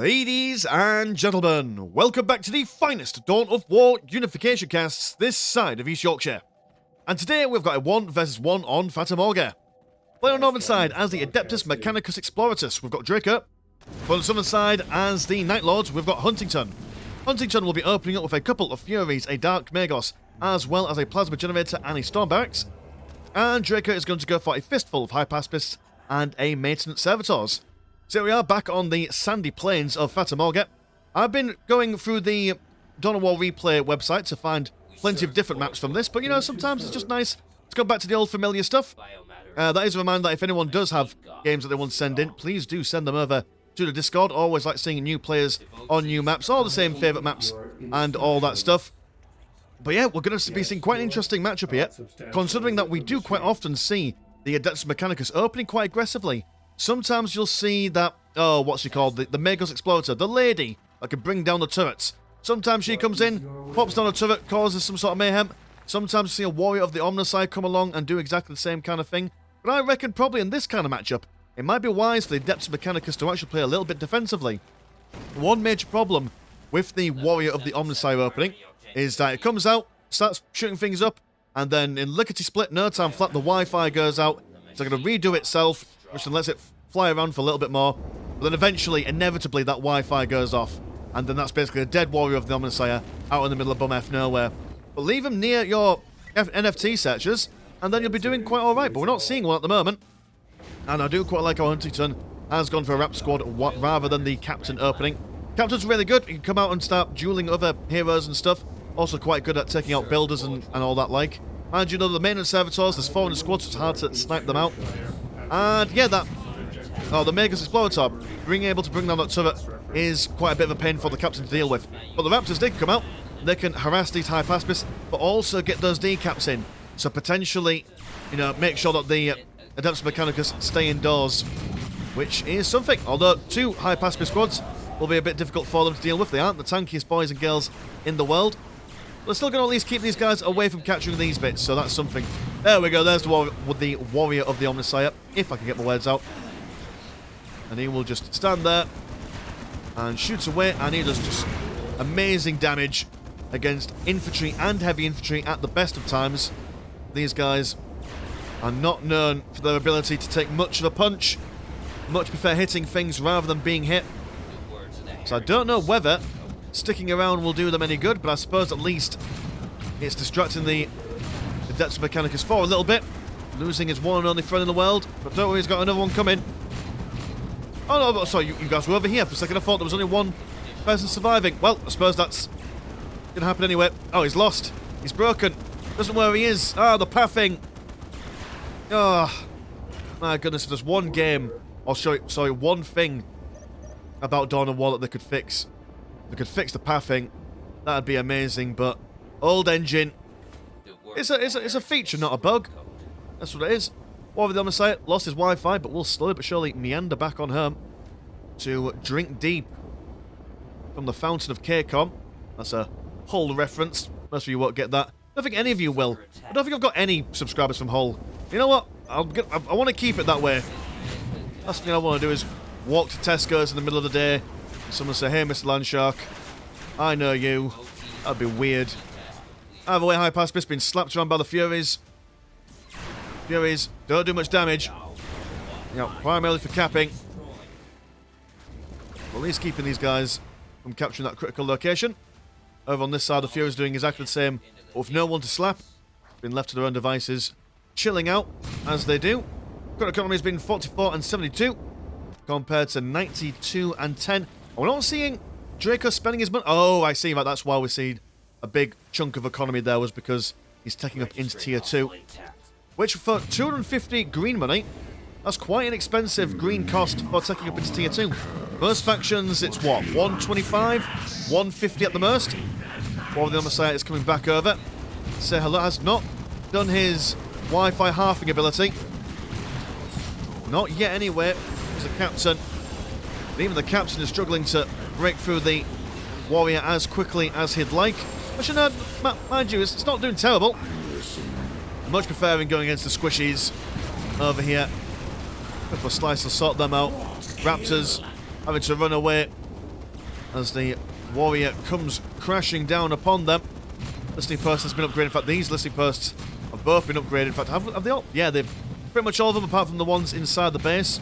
Ladies and gentlemen, welcome back to the finest Dawn of War Unification casts this side of East Yorkshire. And today we've got a 1 versus 1 on Fata Morgana. Playing on the northern side as the Adeptus Mechanicus Exploratus, we've got Draco. On the southern side as the Night Lords, we've got HUNtington. HUNtington will be opening up with a couple of Furies, a Dark Magos, as well as a Plasma Generator and a Storm Barracks. And Draco is going to go for a fistful of High Pacifists and a Maintenance Servitors. So here we are back on the sandy plains of Fata Morgana. I've been going through the Dawn of War replay website to find plenty of different maps from this, but you know, sometimes it's just nice to go back to the old familiar stuff. That is a reminder that if anyone does have games that they want to send in, please do send them over to the Discord. Always like seeing new players on new maps, all the same favourite maps and all that stuff. But yeah, we're going to be seeing quite an interesting matchup here, considering that we do quite often see the Adeptus Mechanicus opening quite aggressively. Sometimes you'll see that, what's she called, the Magos Explorator, the lady that can bring down the turrets. Sometimes she comes in, pops down a turret, causes some sort of mayhem. Sometimes you see a Warrior of the Omnissiah come along and do exactly the same kind of thing. But I reckon probably in this kind of matchup, it might be wise for the Adeptus Mechanicus to actually play a little bit defensively. One major problem with the Warrior of the Omnissiah opening is that it comes out, starts shooting things up, and then in lickety-split, no time flat, the Wi-Fi goes out. It's going to redo itself, which then lets it fly around for a little bit more. But then eventually, inevitably, that Wi-Fi goes off. And then that's basically a dead Warrior of the Omnissiah out in the middle of bum F nowhere. But leave him near your NFT searchers, and then you'll be doing quite alright. But we're not seeing one at the moment. And I do quite like how HUNtington has gone for a Rap Squad rather than the Captain opening. Captain's really good. You can come out and start dueling other heroes and stuff. Also quite good at taking out builders and all that like. And you know, the Maintenance Servitors, there's 4 in the squad, so it's hard to snipe them out. And yeah, the Magos Explorator, being able to bring down that turret is quite a bit of a pain for the Captain to deal with. But the Raptors, they can come out, they can harass these High Pacifists, but also get those decaps in. So potentially, you know, make sure that the Adeptus Mechanicus stay indoors, which is something. Although 2 High Pacifist squads will be a bit difficult for them to deal with. They aren't the tankiest boys and girls in the world. They're still going to at least keep these guys away from capturing these bits, so that's something. There we go, there's the Warrior of the Omnissiah, if I can get my words out. And he will just stand there and shoots away, and he does just amazing damage against infantry and heavy infantry at the best of times. These guys are not known for their ability to take much of a punch, much prefer hitting things rather than being hit. So I don't know whether sticking around will do them any good, but I suppose at least it's distracting the Adeptus Mechanicus for a little bit. Losing his one and only friend in the world, but don't worry, he's got another one coming. Oh no, sorry, you guys were over here for a second. I thought there was only one person surviving. Well, I suppose that's going to happen anyway. Oh, he's lost. He's broken. Doesn't know where he is. Ah, the pathing. Oh, my goodness, if there's one game, or sorry, one thing about Dawn of War that they could fix. They could fix the pathing. That'd be amazing, but old engine. It's a feature, not a bug. That's what it is. War of the Omnissiah lost his Wi-Fi, but will slowly but surely meander back on home to drink deep from the Fountain of Kacom. That's a Hull reference. Most of you won't get that. I don't think any of you will. I don't think I've got any subscribers from Hull. You know what? I want to keep it that way. Last thing I want to do is walk to Tesco's in the middle of the day and someone say, "Hey, Mr. Landshark, I know you." That'd be weird. Either way, High Pacifist been slapped around by the Furies. Furies don't do much damage. You know, primarily for capping. Well, at least keeping these guys from capturing that critical location. Over on this side, the Furies doing exactly the same, but with no one to slap. Been left to their own devices, chilling out as they do. Current economy has been 44 and 72 compared to 92 and 10. We're not seeing Draco spending his money. Oh, I see. Right, that's why we see a big chunk of economy there, was because he's taking up into tier 2. Which for 250 green money, that's quite an expensive green cost for taking up into tier 2. Most factions, it's what, 125? 150 at the most? War of the Omnissiah is coming back over. Say hello, has not done his Wi-Fi halving ability. Not yet anyway, as a captain. But even the captain is struggling to break through the warrior as quickly as he'd like. Which, mind you, it's not doing terrible. Much preferring going against the squishies over here. Couple of slices, sort them out. Raptors having to run away as the warrior comes crashing down upon them. Listening post has been upgraded. In fact, these listening posts have both been upgraded. In fact, have they all? Yeah, they've pretty much all of them, apart from the ones inside the base.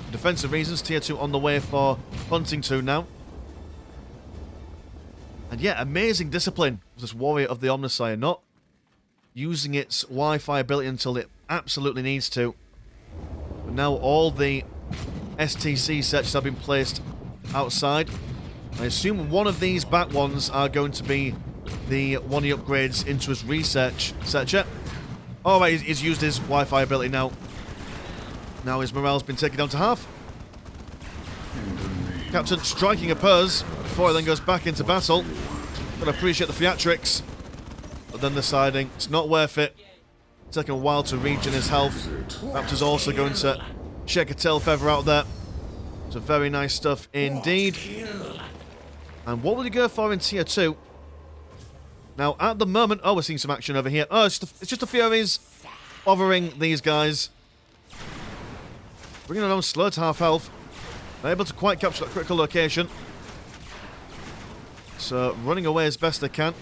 For defensive reasons, tier 2 on the way for HUNtington now. And yeah, amazing discipline of this warrior of the Omnissiah, not using its Wi-Fi ability until it absolutely needs to. But now all the STC searches have been placed outside. I assume one of these back ones are going to be the one he upgrades into his research searcher. Oh, right, he's used his Wi-Fi ability now. Now his morale's been taken down to half. Captain striking a purse before he then goes back into battle. Gotta appreciate the theatrics. But then deciding it's not worth it. Taking a while to regen his health. Raptor's also going to check a tail feather out there. So very nice stuff indeed. And what will he go for in tier 2? Now, at the moment... Oh, we're seeing some action over here. Oh, it's just the Furies bothering these guys. Bringing it down slow to half health. They're able to quite capture that critical location. So, running away as best they can.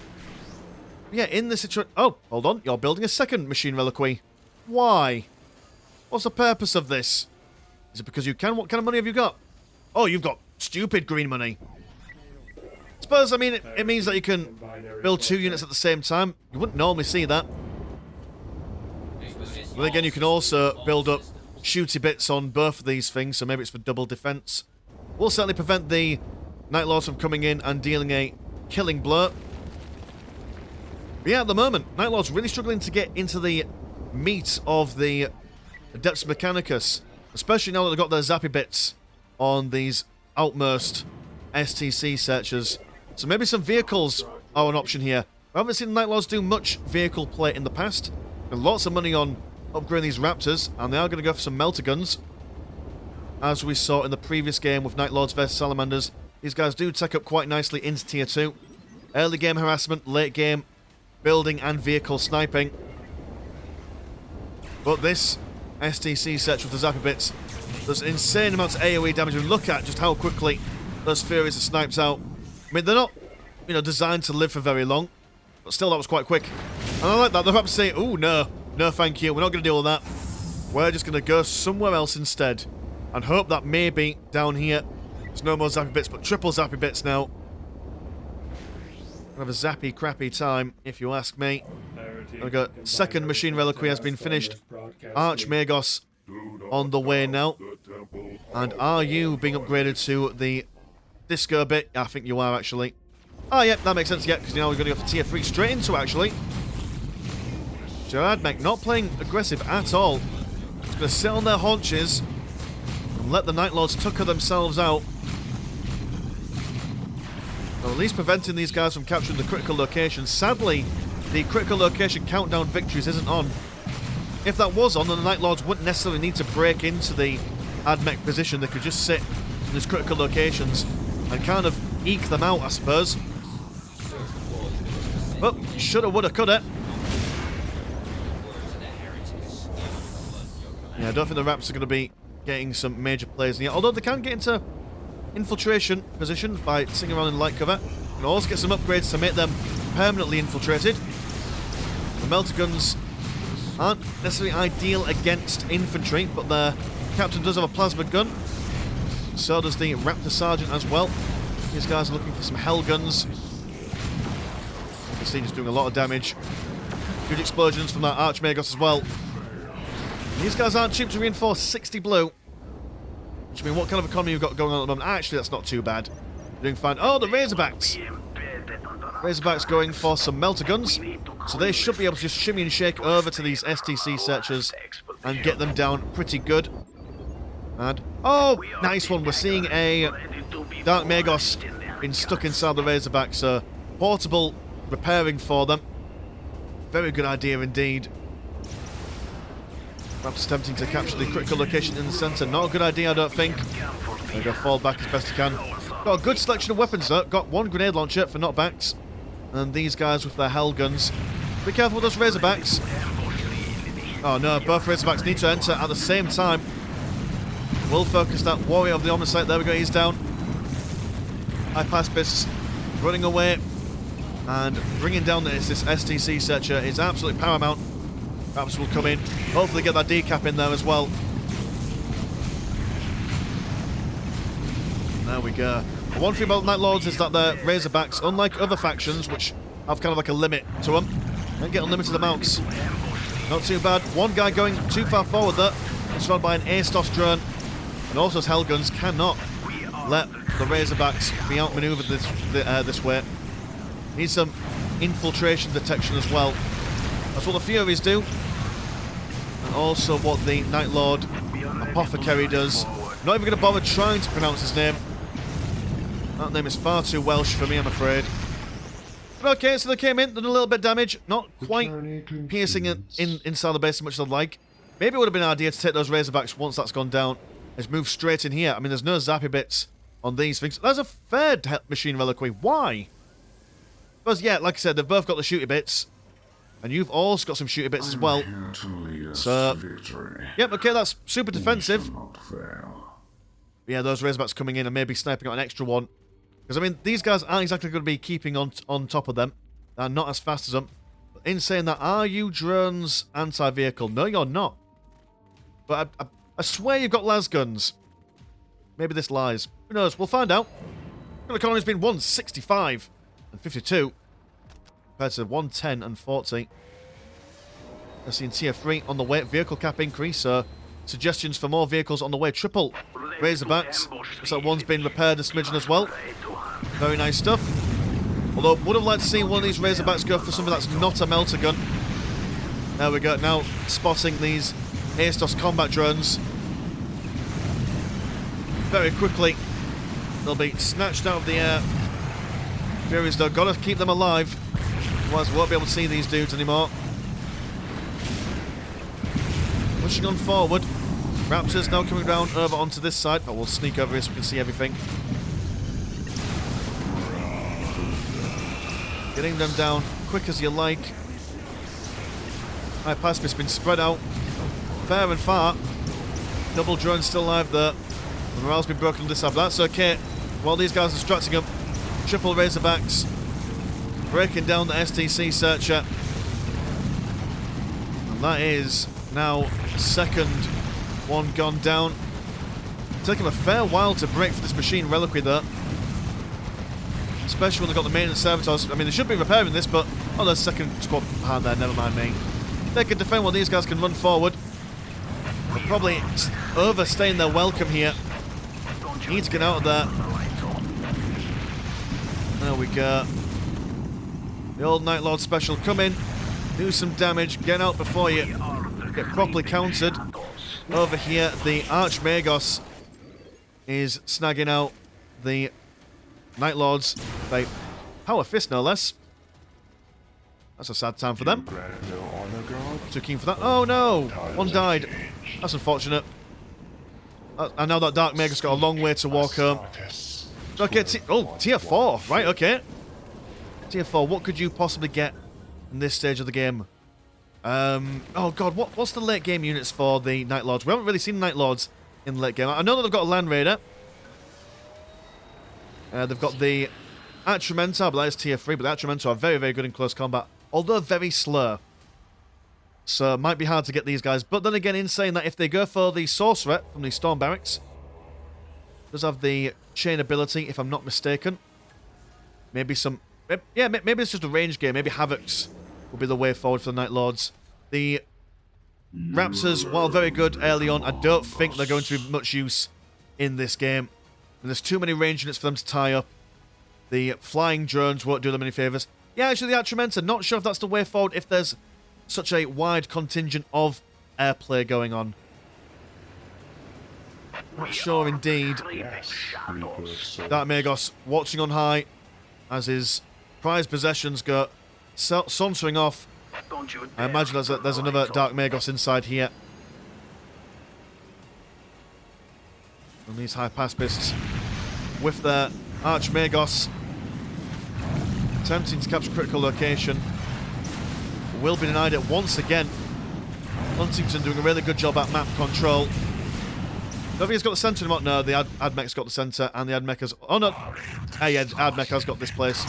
Yeah, in this situation... Oh, hold on. You're building a second machine reliquary. Why? What's the purpose of this? Is it because you can? What kind of money have you got? Oh, you've got stupid green money. Suppose, I mean, it means that you can build 2 units at the same time. You wouldn't normally see that. But again, you can also build up shooty bits on both of these things, so maybe it's for double defense. Will certainly prevent the Night Lords from coming in and dealing a killing blow. But yeah, at the moment, Night Lords really struggling to get into the meat of the Adeptus Mechanicus, especially now that they've got their zappy bits on these outmost STC searchers. So maybe some vehicles are an option here. I haven't seen Night Lords do much vehicle play in the past. There's lots of money on upgrading these Raptors, and they are going to go for some melter guns. As we saw in the previous game with Night Lords vs Salamanders, these guys do take up quite nicely into tier 2. Early game harassment, late game building and vehicle sniping. But this STC search with the zappy bits, there's insane amounts of AoE damage. We look at just how quickly those Furies are sniped out. I mean, they're not, you know, designed to live for very long, but still, that was quite quick. And I like that. They're about to say, "Oh no, no, thank you. We're not going to deal with that. We're just going to go somewhere else instead, and hope that maybe down here there's no more zappy bits, but triple zappy bits now." Have a zappy, crappy time, if you ask me. We got second machine reliquary has been finished. Archmagos on the way now. And are you being upgraded to the disco bit? I think you are, actually. Oh, yeah, that makes sense, yeah, because now we're going to go for tier 3 straight into, actually. Gerard Mech not playing aggressive at all. Just going to sit on their haunches and let the Night Lords tucker themselves out. Well, at least preventing these guys from capturing the critical location. Sadly, the critical location countdown victories isn't on. If that was on, then the Night Lords wouldn't necessarily need to break into the AdMech position. They could just sit in these critical locations and kind of eke them out, I suppose. But shoulda, woulda, coulda. Yeah, I don't think the Raps are going to be getting some major plays in here. Although they can get into infiltration positions by sitting around in light cover. You can also get some upgrades to make them permanently infiltrated. The melter guns aren't necessarily ideal against infantry, but their captain does have a plasma gun. So does the Raptor Sergeant as well. These guys are looking for some hell guns. You can see just doing a lot of damage. Huge explosions from that Archmagos as well. These guys aren't cheap to reinforce. 60 blue. Which means what kind of economy you've got going on at the moment? Actually, that's not too bad. You're doing fine. Oh, the Razorbacks! Razorbacks going for some melter guns. So they should be able to just shimmy and shake over to these STC searchers and get them down pretty good. And, oh, nice one. We're seeing a Dark Magos being stuck inside the Razorback. So, portable repairing for them. Very good idea indeed. Perhaps attempting to capture the critical location in the centre. Not a good idea, I don't think. They're going to fall back as best they can. Got a good selection of weapons, though. Got one grenade launcher for knockbacks. And these guys with their hell guns. Be careful with those Razorbacks. Oh no, both Razorbacks need to enter at the same time. We'll focus that warrior of the Omnissiah. There we go, he's down. high pacifists running away and bringing down this STC searcher is absolutely paramount. Perhaps will come in. Hopefully get that decap in there as well. There we go. The one thing about Night Lords is that they're Razorbacks, unlike other factions, which have kind of like a limit to them. They don't get unlimited amounts. Not too bad. One guy going too far forward there. Surrounded by an Astos drone. And also his Hellguns cannot let the Razorbacks be outmaneuvered this way. Need some infiltration detection as well. That's what the Furies do. And also what the Night Lord Apothecary does. Not even going to bother trying to pronounce his name. That name is far too Welsh for me, I'm afraid. But okay, so they came in, done a little bit of damage. Not quite piercing it inside the base as much as I'd like. Maybe it would have been an idea to take those Razorbacks once that's gone down. Let's move straight in here. I mean, there's no zappy bits on these things. There's a third machine reliquary. Why? Because, yeah, like I said, they've both got the shooty bits. And you've also got some shooty bits as well. So, yep, okay, that's super defensive. Yeah, those Razorbacks coming in and maybe sniping out an extra one. Because, I mean, these guys aren't exactly going to be keeping on top of them. They're not as fast as them. But in saying that, are you drones anti-vehicle? No, you're not. But I swear you've got las guns. Maybe this lies. Who knows? We'll find out. The economy's been 165 and 52. Compared to 110 and 40. Let's see in tier 3 on the way. Vehicle cap increase. So suggestions for more vehicles on the way. Triple Razorbacks. Looks like one's been repaired a smidgen as well. Very nice stuff. Although, would have liked to see one of these Razorbacks go for something that's not a melter gun. There we go. Now spotting these Astos combat drones. Very quickly, they'll be snatched out of the air. Furies, though, got to keep them alive. Otherwise, we won't be able to see these dudes anymore. Pushing on forward. Raptors now coming round over onto this side. But we'll sneak over here so we can see everything. Getting them down quick as you like. High pacifist's been spread out fair and far. Double drone still alive there. The morale's been broken on this side, but that's okay. While these guys are distracting them, triple Razorbacks breaking down the STC searcher. And that is now second one gone down. Taking a fair while to break for this machine reliquary there. Especially when they've got the maintenance servitors. I mean, they should be repairing this, but... Oh, there's second squad behind there. Never mind me. They can defend while these guys can run forward. They're probably overstaying their welcome here. Need to get out of there. There we go. The old Night Lord special. Come in. Do some damage. Get out before you get properly countered. Over here, the Archmagos is snagging out the Night Lords by power fist, no less. That's a sad time for them. Too keen for that. Oh no! One died. That's unfortunate. I know that Dark Magus got a long way to walk home. Okay, tier 4. Right, okay. Tier 4, what could you possibly get in this stage of the game? Oh god, what's the late game units for the Night Lords? We haven't really seen Night Lords in the late game. I know that they've got a Land Raider. They've got the Atrementor, but that is tier 3, but the Atrementor are very, very good in close combat, although very slow. So it might be hard to get these guys. But then again, in saying that, if they go for the Sorcerer from the Storm Barracks, does have the chain ability, if I'm not mistaken. Maybe some... Yeah, maybe it's just a range game. Maybe Havocs will be the way forward for the Night Lords. The Raptors, while very good early on, I don't think they're going to be much use in this game. And there's too many range units for them to tie up. The flying drones won't do them any favours. Yeah, actually, the Atrementor, not sure if that's the way forward if there's such a wide contingent of airplay going on. Not sure indeed. Dark Magos watching on high as his prized possessions go sauntering off. I imagine there's another Dark Magos inside here. And these high pacifists with their Archmagos attempting to capture critical location will be denied it once again. HUNtington doing a really good job at map control. Nobody's got the centre anymore. No, the Admech's got the centre, and the Admech's... Oh, no. Hey, yeah, Admech has got this place.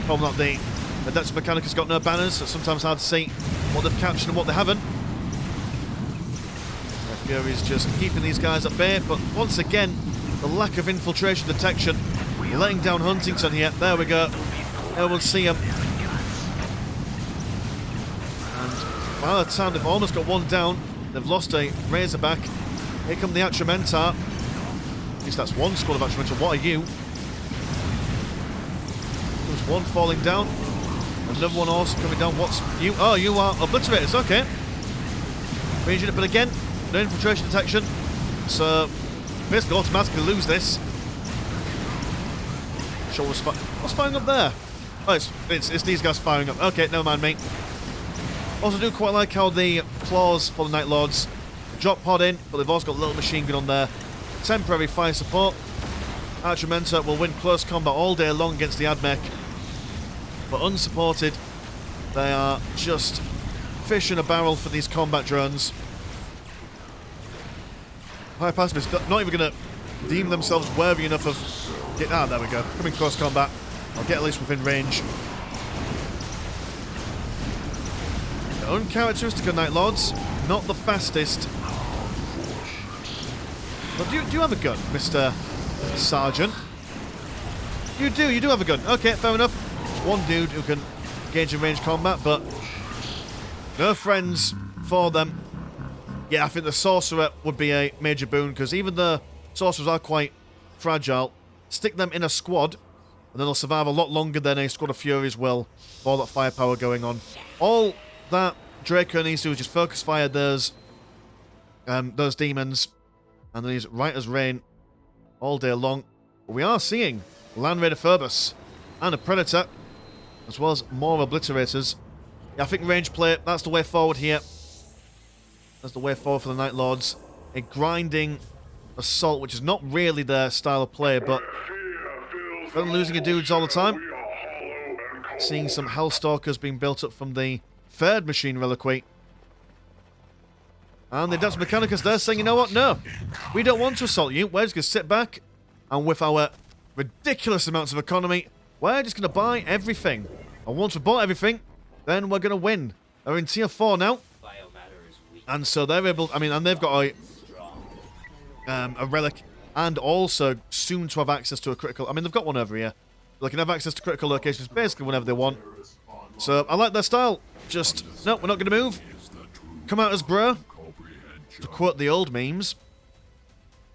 Probably not the Adeptus Mechanicus got no banners, so it's sometimes hard to see what they've captured and what they haven't. Fury's just keeping these guys at bay, but once again, the lack of infiltration detection, letting down HUNtington here. There we go. There we'll see him. And by the time they've almost got one down, they've lost a Razorback. Here come the Atrementar. At least that's one squad of Atrementar. What are you? There's one falling down. Another one also coming down. What's you? Oh, you are Obliterators. Okay. Ranging it, but again, no infiltration detection. So, basically automatically lose this. Show us what's firing up there? Oh, it's these guys firing up. Okay, never mind, mate. Also do quite like how the claws for the Night Lords drop pod in, but they've also got a little machine gun on there. Temporary fire support. Atrementar will win close combat all day long against the Admech. But unsupported, they are just fish in a barrel for these combat drones. High pacifists not even going to deem themselves worthy enough of... there we go. Coming close combat. I'll get at least within range. Uncharacteristic of Night Lords. Not the fastest. But do you have a gun, Mr. Sergeant? You do have a gun. Okay, fair enough. One dude who can engage in range combat, but no friends for them. Yeah, I think the Sorcerer would be a major boon, because even though Sorcerers are quite fragile, stick them in a squad, and then they'll survive a lot longer than a squad of Furies will, with all that firepower going on. All that Draco needs to do is just focus fire those demons, and then he's right as rain all day long. But we are seeing Land Raider Phobos and a Predator, as well as more Obliterators. Yeah, I think range play, that's the way forward here. That's the way forward for the Night Lords. A grinding assault, which is not really their style of play, but they're losing your dudes all the time. Seeing some Hellstalkers being built up from the third machine reliquary. And the Adeptus Mechanicus, they're saying, you know what, no. We don't want to assault you. We're just going to sit back, and with our ridiculous amounts of economy, we're just going to buy everything. And once we've bought everything, then we're going to win. They're in tier 4 now. And so they're able, and they've got a relic, and also soon to have access to a critical. They've got one over here. They can have access to critical locations basically whenever they want. So I like their style. Just, no, we're not going to move. Come out as bro, to quote the old memes.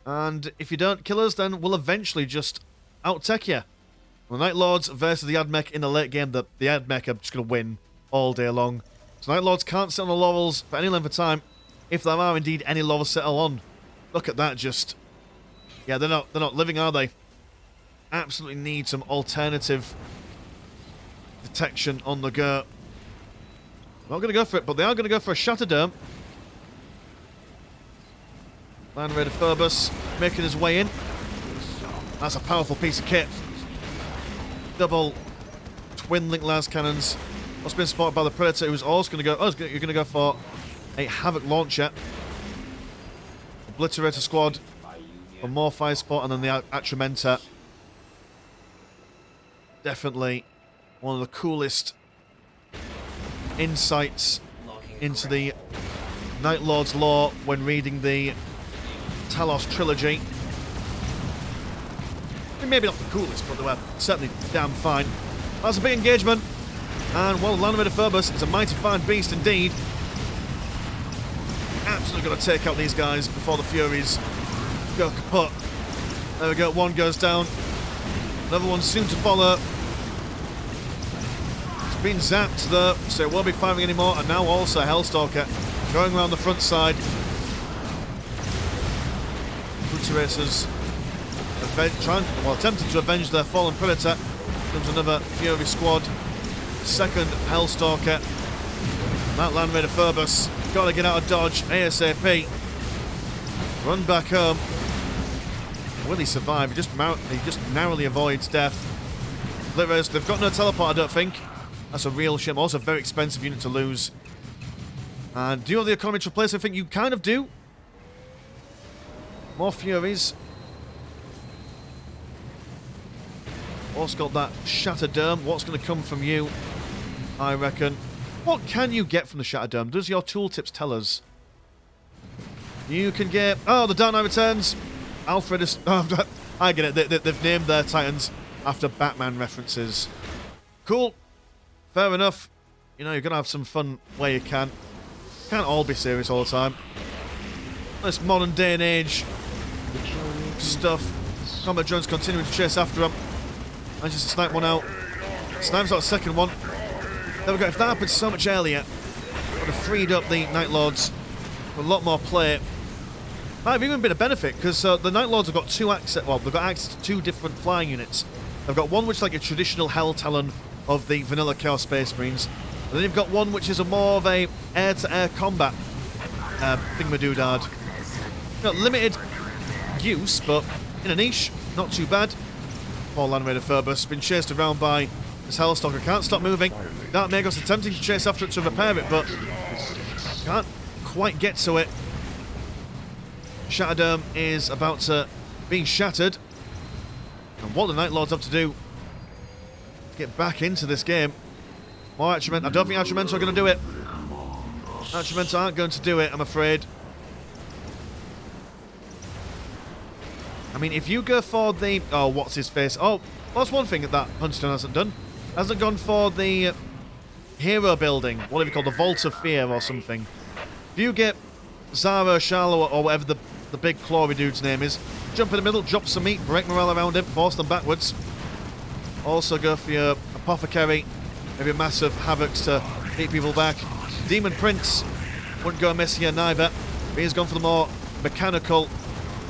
And if you don't kill us, then we'll eventually just out-tech you. The Night Lords versus the Admech in the late game, the Admech are just going to win all day long. So Night Lords can't sit on the laurels for any length of time, if there are indeed any laurels settle on. Look at that, just... Yeah, they're not living, are they? Absolutely need some alternative detection on the go. Not going to go for it, but they are going to go for a Shatterdome. Land Raider Phobos making his way in. That's a powerful piece of kit. Double twin-link las cannons. That's been spotted by the Predator, who's also going to go... Oh, you're going to go for a Havoc launcher. Obliterator squad for more fire support, and then the Atrementar. Definitely one of the coolest insights into the Night Lord's lore when reading the Talos trilogy. Maybe not the coolest, but they were certainly damn fine. That's a big engagement. And while Land Raider Phobos is a mighty fine beast indeed, absolutely got to take out these guys before the Furies go kaput. There we go, one goes down. Another one soon to follow. It's been zapped though, so it won't be firing anymore. And now also Hellstalker going around the front side. Obliterators attempting to avenge their fallen Predator. Comes another Fury squad. Second Hellstalker. That Land Raider Phobos got to get out of dodge ASAP. Run back home. Will he survive? He just narrowly avoids death. Obliterators, they've got no teleport, I don't think. That's a real shame. Also a very expensive unit to lose. And do you have the economy to replace? I think you kind of do. More Furies. Also got that Shattered Dome. What's going to come from you, I reckon? What can you get from the Shattered Dome? Does your tooltips tell us? You can get... Oh, the Dark Knight Returns. Alfred is... Oh, I get it. They've named their Titans after Batman references. Cool. Fair enough. You know, you're going to have some fun where you can. Can't all be serious all the time. This modern day and age stuff. Combat drones continuing to chase after him. Manages to snipe one out. Snipes out a second one. There we go. If that happened so much earlier, would have freed up the Night Lords for a lot more play. Might have even been a benefit, because the Night Lords have got they've got access to 2 different flying units. They've got one which is like a traditional Hell Talon of the vanilla Chaos Space Marines. And then you've got one which is more of a air-to-air combat thingamadoodad. Limited use, but in a niche, not too bad. Poor Land Raider Phoebus, been chased around by this Hellstalker, can't stop moving. Dark Magos attempting to chase after it to repair it, but can't quite get to it. Shattered Dome is about to be shattered. And what the Night Lords have to do to get back into this game. More Atchimento. I don't think Atchimento are going to do it. Atchimento aren't going to do it, I'm afraid. I mean, if you go for the... Oh, what's his face? Oh, that's one thing that HUNtington hasn't done. Hasn't gone for the hero building. What have you called? The Vault of Fear or something. If you get Zara, Shallow, or whatever the big clawy dude's name is, jump in the middle, drop some meat, break morale around him, force them backwards. Also go for your Apothecary. Maybe massive havocs to keep people back. Demon Prince wouldn't go amiss here neither. But he's gone for the more mechanical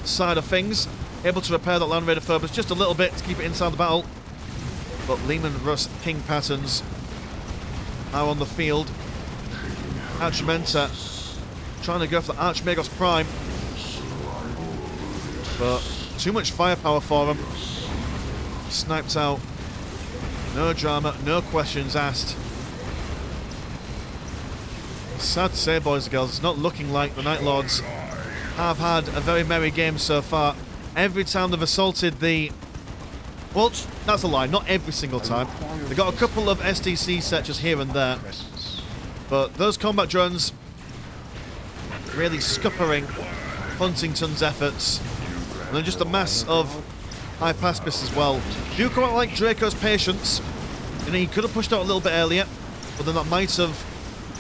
side of things. Able to repair that Land Raider Phoebus just a little bit to keep it inside the battle. But Lehman Russ King patterns are on the field. Atchimento trying to go for the Archmagos Prime. But too much firepower for him. Sniped out. No drama, no questions asked. Sad to say, boys and girls, it's not looking like the Night Lords have had a very merry game so far. Every time they've assaulted the... Well, that's a lie, not every single time. They've got a couple of STC searches here and there. But those combat drones really scuppering HUNtington's efforts. And then just a mass of high paspists as well. Do quite like Draco's patience. You know, he could have pushed out a little bit earlier, but then that might have,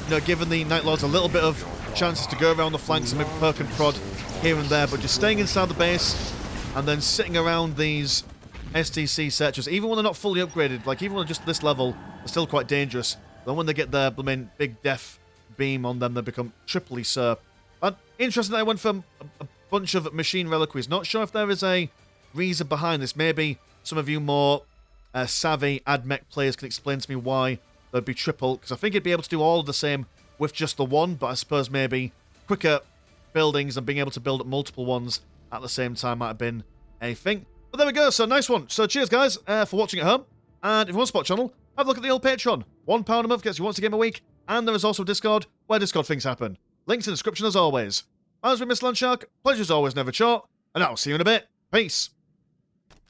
you know, given the Night Lords a little bit of chances to go around the flanks and maybe poke and prod here and there. But just staying inside the base and then sitting around these STC searchers, even when they're not fully upgraded, like even when just this level, they're still quite dangerous. Then when they get their big death beam on them, they become triply so. And interesting that I went from a bunch of machine reliquaries. Not sure if there is a reason behind this. Maybe some of you more savvy AdMech players can explain to me why there'd be triple, because I think it'd be able to do all of the same with just the one, but I suppose maybe quicker buildings and being able to build up multiple ones at the same time might have been a thing. But there we go, so nice one. So cheers guys for watching at home, and if you want to support the channel, have a look at the old Patreon. £1 a month gets you once a game a week, and there is also Discord, where Discord things happen. Links in the description as always. As with Miss Landshark, pleasure's always never short, and I'll see you in a bit. Peace.